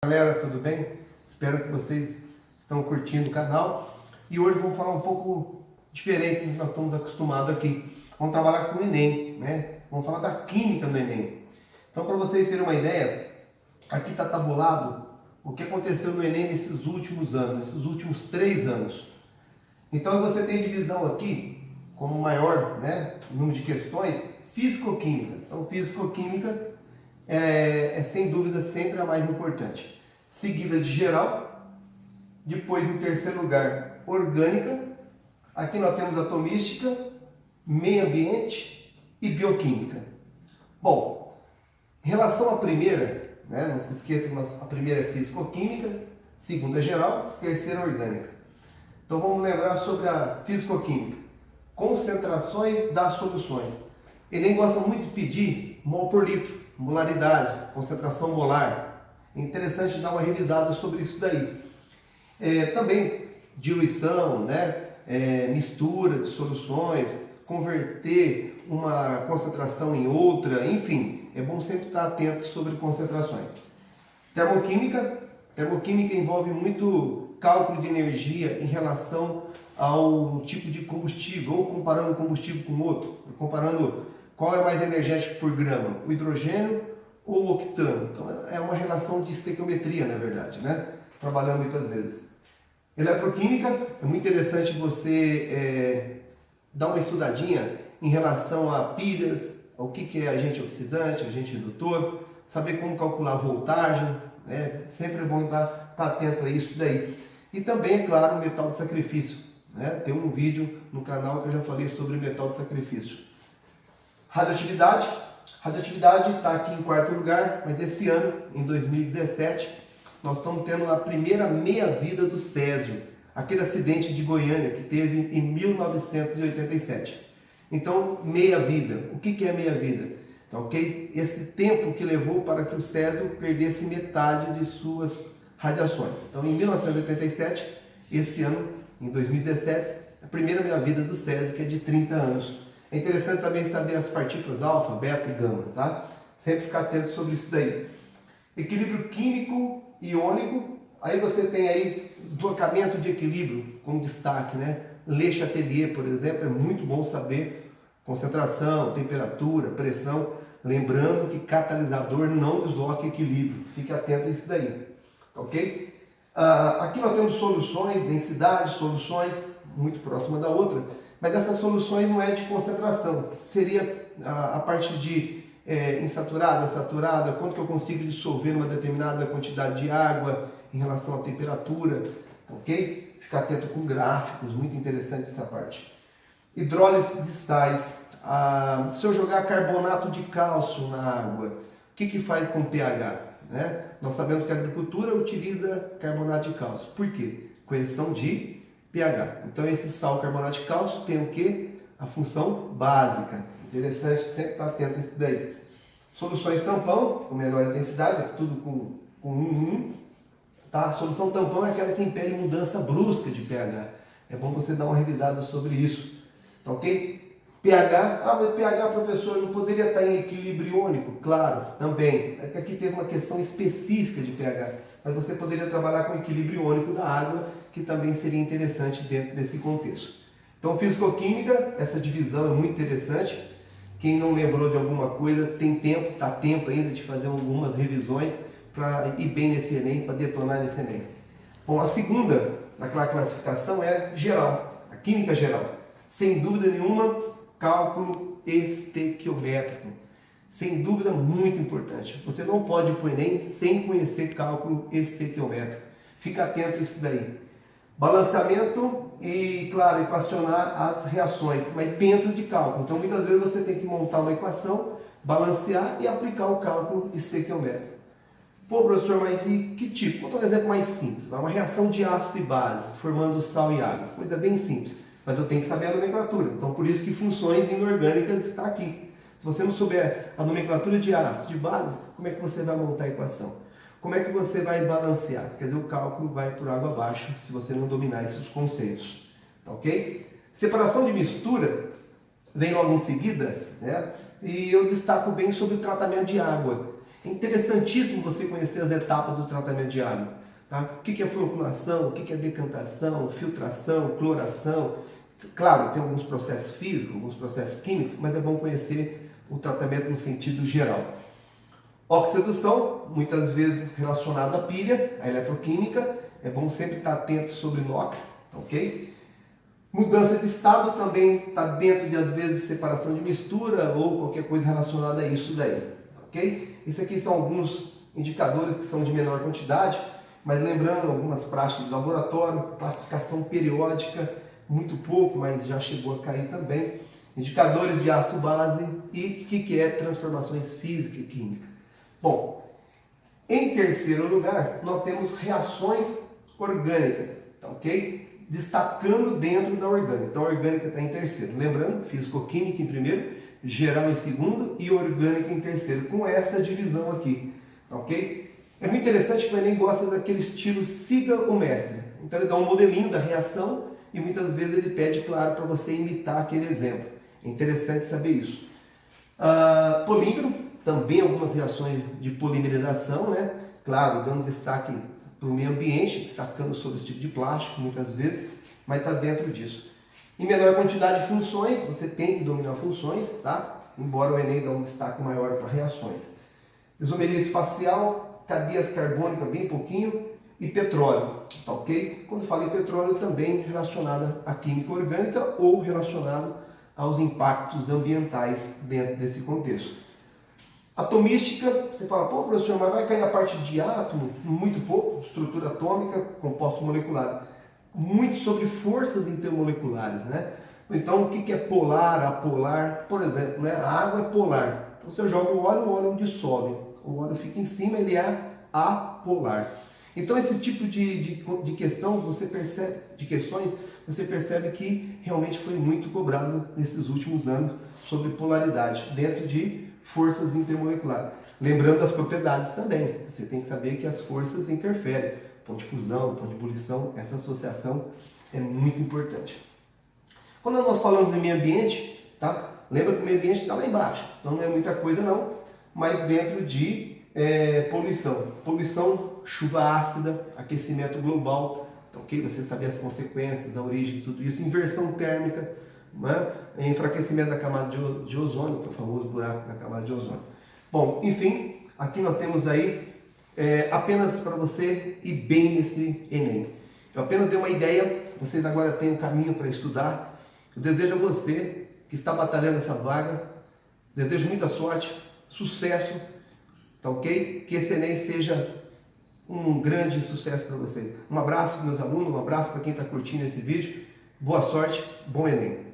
Galera, tudo bem? Espero que vocês estão curtindo o canal. E hoje vamos falar um pouco diferente do que nós estamos acostumados aqui. Vamos trabalhar com o Enem, né? Vamos falar da química do Enem. Então, para vocês terem uma ideia, aqui está tabulado o que aconteceu no Enem nesses últimos anos, nesses últimos 3 anos. Então, você tem divisão aqui, como maior, né, número de questões, físico-química. Então, físico-química é sem dúvida sempre a mais importante. Seguida de geral, depois em terceiro lugar, orgânica. Aqui nós temos atomística, meio ambiente e bioquímica. Bom, em relação à primeira, né, não se esqueça que a primeira é físico-química, segunda é geral, terceira é orgânica. Então vamos lembrar sobre a físico-química. Concentrações das soluções. Enem gosta muito de pedir mol por litro, molaridade, concentração molar. É interessante dar uma revisada sobre isso daí. Também diluição, né? Mistura de soluções, converter uma concentração em outra, enfim, é bom sempre estar atento sobre concentrações. Termoquímica envolve muito cálculo de energia em relação ao tipo de combustível, ou comparando um combustível com outro, comparando qual é mais energético por grama, o hidrogênio ou o octano. Então é uma relação de estequiometria, na verdade, né? Trabalhando muitas vezes. Eletroquímica, é muito interessante você dar uma estudadinha em relação a pilhas, o que é agente oxidante, agente redutor, saber como calcular a voltagem, né? Sempre é bom estar atento a isso daí. E também, é claro, o metal de sacrifício, né? Tem um vídeo no canal que eu já falei sobre metal de sacrifício. Radioatividade está aqui em quarto lugar, mas esse ano, em 2017, nós estamos tendo a primeira meia-vida do Césio, aquele acidente de Goiânia que teve em 1987. Então, meia-vida. O que é meia-vida? Então, okay? Esse tempo que levou para que o Césio perdesse metade de suas radiações. Então, em 1987, esse ano, em 2017, a primeira meia-vida do Césio, que é de 30 anos. É interessante também saber as partículas alfa, beta e gama, tá? Sempre ficar atento sobre isso daí. Equilíbrio químico iônico, aí você tem aí deslocamento de equilíbrio como destaque, né? Le Chatelier, por exemplo, é muito bom saber concentração, temperatura, pressão, lembrando que catalisador não desloca equilíbrio, fique atento a isso daí, ok? Aqui nós temos soluções, densidade, soluções, muito próxima da outra, mas essas soluções não é de concentração, seria a parte de insaturada, saturada, quanto que eu consigo dissolver uma determinada quantidade de água em relação à temperatura, ok? Ficar atento com gráficos, muito interessante essa parte. Hidrólise de sais, se eu jogar carbonato de cálcio na água, o que faz com o pH? Né? Nós sabemos que a agricultura utiliza carbonato de cálcio, por quê? Correção de pH. Então esse sal carbonato de cálcio tem o que? A função básica. Interessante sempre estar atento a isso daí. Soluções tampão, com menor intensidade, é tudo com 1,1. Tá? A solução tampão é aquela que impede mudança brusca de pH. É bom você dar uma revisada sobre isso. Tá ok? pH, mas pH, professor, não poderia estar em equilíbrio iônico? Claro, também. É que aqui teve uma questão específica de pH. Mas você poderia trabalhar com o equilíbrio iônico da água, que também seria interessante dentro desse contexto. Então, físico-química, essa divisão é muito interessante. Quem não lembrou de alguma coisa, tem tempo, está tempo ainda de fazer algumas revisões para ir bem nesse Enem, para detonar nesse Enem. Bom, a segunda naquela classificação é geral, a química geral. Sem dúvida nenhuma, cálculo estequiométrico. Sem dúvida, muito importante. Você não pode ir para o Enem sem conhecer cálculo estequiométrico. Fica atento a isso daí. Balanceamento e, claro, equacionar as reações, mas dentro de cálculo. Então, muitas vezes você tem que montar uma equação, balancear e aplicar o cálculo estequiométrico. Pô, professor, mas e que tipo? Vou dar um exemplo mais simples. Uma reação de ácido e base, formando sal e água. Coisa bem simples. Mas eu tenho que saber a nomenclatura. Então, por isso que funções inorgânicas está aqui. Se você não souber a nomenclatura de ácido, de base, como é que você vai montar a equação? Como é que você vai balancear? Quer dizer, o cálculo vai por água abaixo se você não dominar esses conceitos. Tá ok? Separação de mistura vem logo em seguida, né? E eu destaco bem sobre o tratamento de água. É interessantíssimo você conhecer as etapas do tratamento de água. Tá? O que é floculação, o que é decantação, filtração, cloração. Claro, tem alguns processos físicos, alguns processos químicos, mas é bom conhecer o tratamento no sentido geral. Oxidação, muitas vezes relacionada à pilha, à eletroquímica, é bom sempre estar atento sobre inox, ok? Mudança de estado também está dentro de, às vezes, separação de mistura ou qualquer coisa relacionada a isso daí, ok? Isso aqui são alguns indicadores que são de menor quantidade, mas lembrando algumas práticas de laboratório, classificação periódica, muito pouco, mas já chegou a cair também. Indicadores de ácido base e o que é transformações físicas e químicas. Bom, em terceiro lugar, nós temos reações orgânicas, ok? Destacando dentro da orgânica. Então, a orgânica está em terceiro. Lembrando, físico-química em primeiro, geral em segundo e orgânica em terceiro, com essa divisão aqui, ok? É muito interessante que o Enem gosta daquele estilo siga o mestre. Então, ele dá um modelinho da reação e muitas vezes ele pede, claro, para você imitar aquele exemplo. É interessante saber isso. Polímero, também algumas reações de polimerização, né? Claro, dando destaque para o meio ambiente, destacando sobre esse tipo de plástico, muitas vezes, mas está dentro disso. Em menor quantidade de funções, você tem que dominar funções, tá? Embora o Enem dê um destaque maior para reações. Isomeria espacial, cadeias carbônicas, bem pouquinho, e petróleo, tá ok? Quando falo em petróleo, também relacionada à química orgânica ou relacionado aos impactos ambientais dentro desse contexto. Atomística, você fala, pô professor, mas vai cair a parte de átomo? Muito pouco, estrutura atômica, composto molecular. Muito sobre forças intermoleculares, né? Então, o que é polar, apolar? Por exemplo, né? A água é polar. Então, você joga o óleo dissolve. O óleo fica em cima, ele é apolar. Então, esse tipo de questão, você percebe que realmente foi muito cobrado nesses últimos anos sobre polaridade, dentro de forças intermoleculares. Lembrando as propriedades também, você tem que saber que as forças interferem. Ponto de fusão, ponto de ebulição, essa associação é muito importante. Quando nós falamos de meio ambiente, tá? Lembra que o meio ambiente está lá embaixo, então não é muita coisa não, mas dentro de poluição. Poluição, chuva ácida, aquecimento global, tá ok? Você saber as consequências, a origem de tudo isso, inversão térmica, né? Enfraquecimento da camada de ozônio, que é o famoso buraco da camada de ozônio. Bom, enfim, aqui nós temos aí apenas para você ir bem nesse Enem. Eu apenas dei uma ideia, vocês agora têm um caminho para estudar. Eu desejo a você que está batalhando essa vaga, desejo muita sorte, sucesso, tá ok? Que esse Enem seja um grande sucesso para você. Um abraço para meus alunos, um abraço para quem está curtindo esse vídeo. Boa sorte, bom Enem!